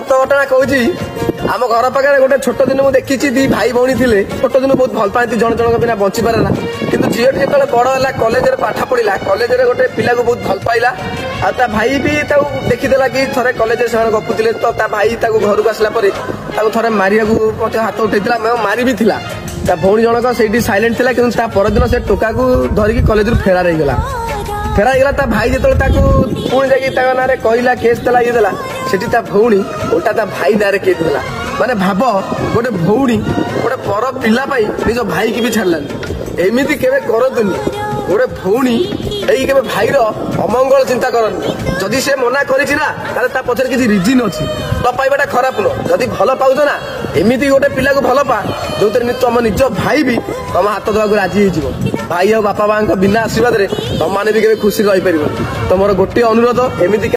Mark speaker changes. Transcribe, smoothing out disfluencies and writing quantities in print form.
Speaker 1: सत घटना कहूँ आम घर पाखे गोटे छोट दिन मुझे देखी दी भाई भौणी थे छोट दिन बहुत भल पाती जन जन बिना बंची पारे ना कि झीटी जो बड़ है कलेज पाठ पढ़ा कलेज गोटे पिला को बहुत भल पाइला आ भाई भी देखीदेला कि थे कलेज से गपुले तो भाई घर को आसला थे मारिया हाथ उठे मारी भी थिला भौणी जनक से साइलेंट थिला कि परदिन से टोका को धरिकी कलेज फेरार होगला भाई जो पुणी जा ना कहला केस देला ये देला सेठी भौणी उल्टा भाई ना केस देला माने भाव गोटे भौणी गोटे पर पिला निज भाई की भी छाड़लानी एमती केवे करतुनी गोटे भौणी के भाईर अमंगल चिंता करनी जदि से मना करा पचर किसी रिजिन अच्छी न पाइबाटा खराब नुह जदि भल पाउच ना एमती गोटे पिला को भल पा जो तुम निज भाई भी तुम हाथ देवाक राजी हो भाई और बापा माँ बिना आशीर्वाद तुम मैंने भी खुशी रही पार तुम गोटे अनुरोध एमती